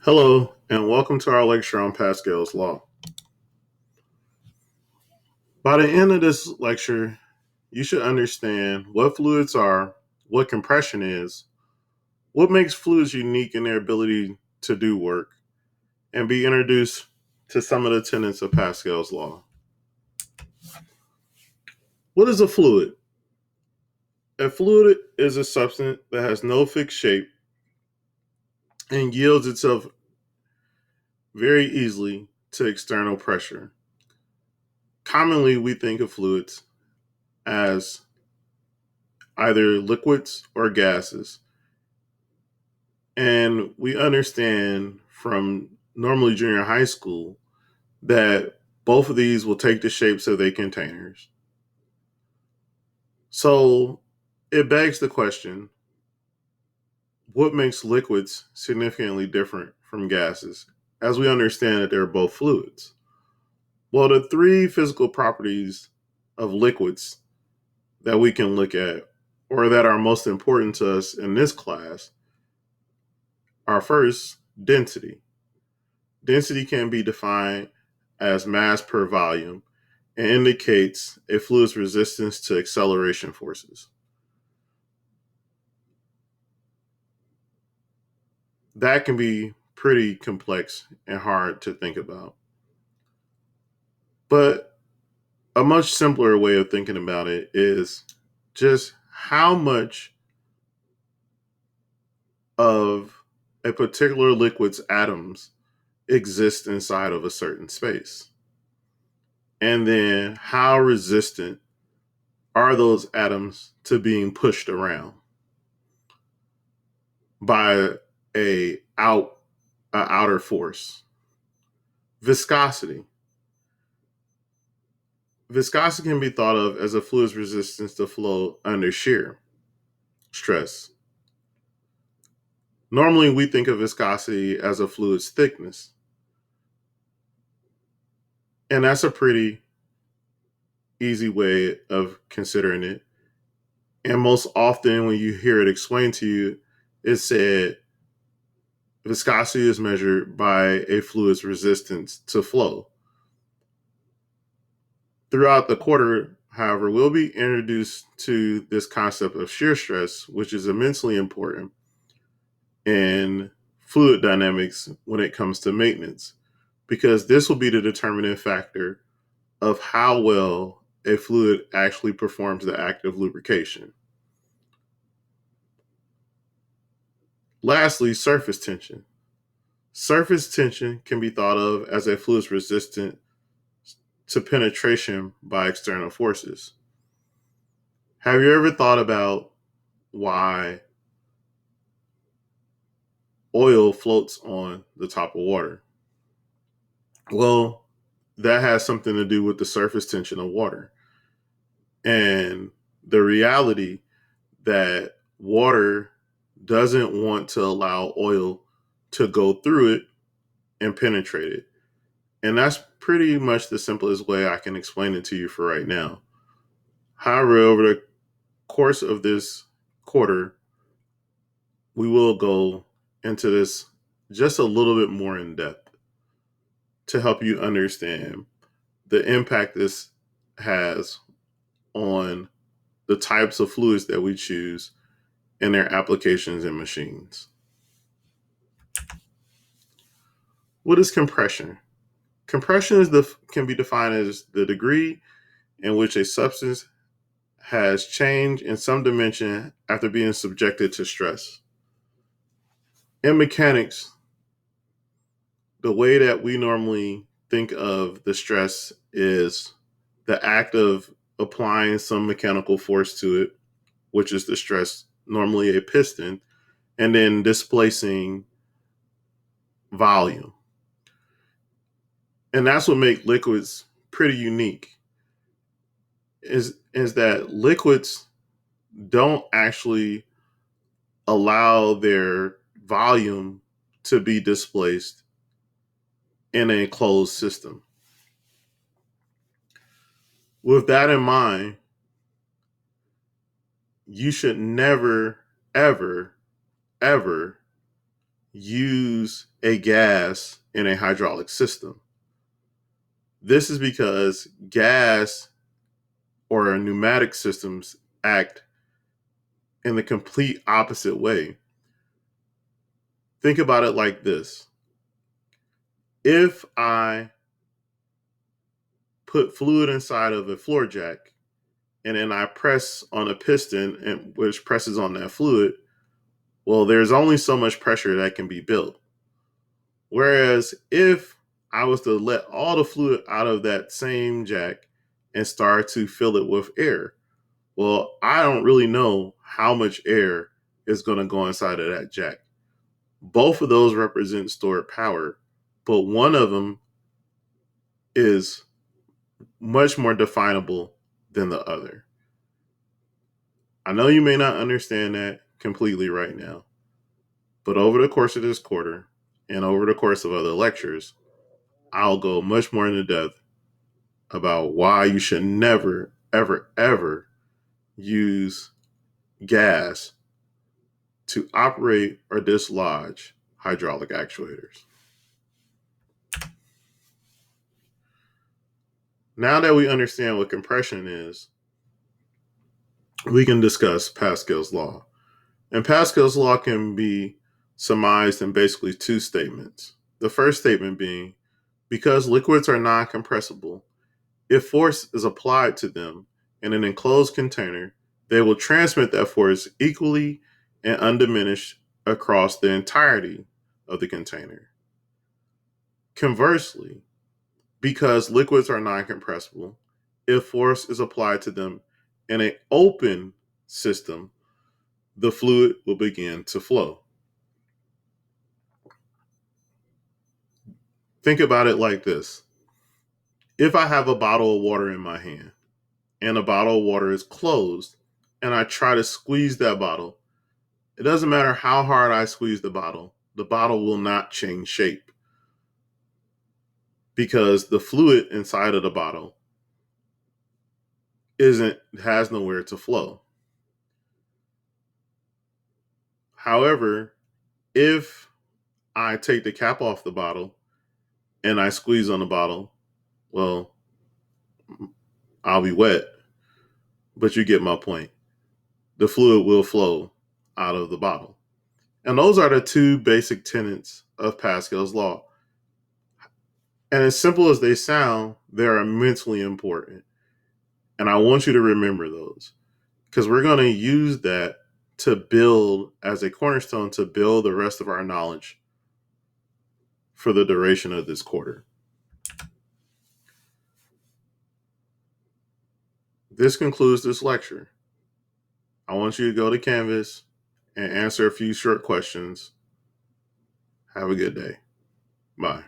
Hello, and welcome to our lecture on Pascal's law. By the end of this lecture, you should understand what fluids are, what compression is, what makes fluids unique in their ability to do work, and be introduced to some of the tenets of Pascal's law. What is a fluid? A fluid is a substance that has no fixed shape and yields itself very easily to external pressure. Commonly, we think of fluids as either liquids or gases. And we understand from normally junior high school that both of these will take the shapes of their containers. So it begs the question, what makes liquids significantly different from gases, as we understand that they're both fluids? Well, the three physical properties of liquids that we can look at, or that are most important to us in this class, are first, density. Density can be defined as mass per volume and indicates a fluid's resistance to acceleration forces. That can be pretty complex and hard to think about. But a much simpler way of thinking about it is just how much of a particular liquid's atoms exist inside of a certain space. And then how resistant are those atoms to being pushed around by a outer force. Viscosity. Viscosity can be thought of as a fluid's resistance to flow under shear stress. Normally, we think of viscosity as a fluid's thickness, and that's a pretty easy way of considering it. And most often, when you hear it explained to you, it's said viscosity is measured by a fluid's resistance to flow. Throughout the quarter, however, we'll be introduced to this concept of shear stress, which is immensely important in fluid dynamics when it comes to maintenance, because this will be the determining factor of how well a fluid actually performs the act of lubrication. Lastly, surface tension. Surface tension can be thought of as a fluid's resistance to penetration by external forces. Have you ever thought about why oil floats on the top of water? Well, that has something to do with the surface tension of water and the reality that water doesn't want to allow oil to go through it and penetrate it. And that's pretty much the simplest way I can explain it to you for right now. However, over the course of this quarter, we will go into this just a little bit more in depth to help you understand the impact this has on the types of fluids that we choose and their applications in machines. What is compression? Compression can be defined as the degree in which a substance has changed in some dimension after being subjected to stress. In mechanics, the way that we normally think of the stress is the act of applying some mechanical force to it, which is the stress, normally a piston, and then displacing volume. And that's what makes liquids pretty unique is that liquids don't actually allow their volume to be displaced in a closed system. With that in mind, you should never, ever, ever use a gas in a hydraulic system? This is because gas or pneumatic systems act in the complete opposite way. Think about it like this. If I put fluid inside of a floor jack and then I press on a piston and which presses on that fluid, well, there's only so much pressure that can be built. Whereas if I was to let all the fluid out of that same jack and start to fill it with air, well, I don't really know how much air is going to go inside of that jack. Both of those represent stored power, but one of them is much more definable than the other. I know you may not understand that completely right now, but over the course of this quarter and over the course of other lectures, I'll go much more into depth about why you should never, ever, ever use gas to operate or dislodge hydraulic actuators. Now that we understand what compression is, we can discuss Pascal's law. And Pascal's law can be surmised in basically two statements. The first statement being, because liquids are non-compressible, if force is applied to them in an enclosed container, they will transmit that force equally and undiminished across the entirety of the container. Conversely, because liquids are non-compressible, if force is applied to them in an open system, the fluid will begin to flow. Think about it like this. If I have a bottle of water in my hand and a bottle of water is closed and I try to squeeze that bottle, it doesn't matter how hard I squeeze the bottle will not change shape because the fluid inside of the bottle has nowhere to flow. However, if I take the cap off the bottle and I squeeze on the bottle, well, I'll be wet, but you get my point. The fluid will flow out of the bottle. And those are the two basic tenets of Pascal's law. And as simple as they sound, they're immensely important. And I want you to remember those because we're going to use that to build as a cornerstone to build the rest of our knowledge for the duration of this quarter. This concludes this lecture. I want you to go to Canvas and answer a few short questions. Have a good day. Bye.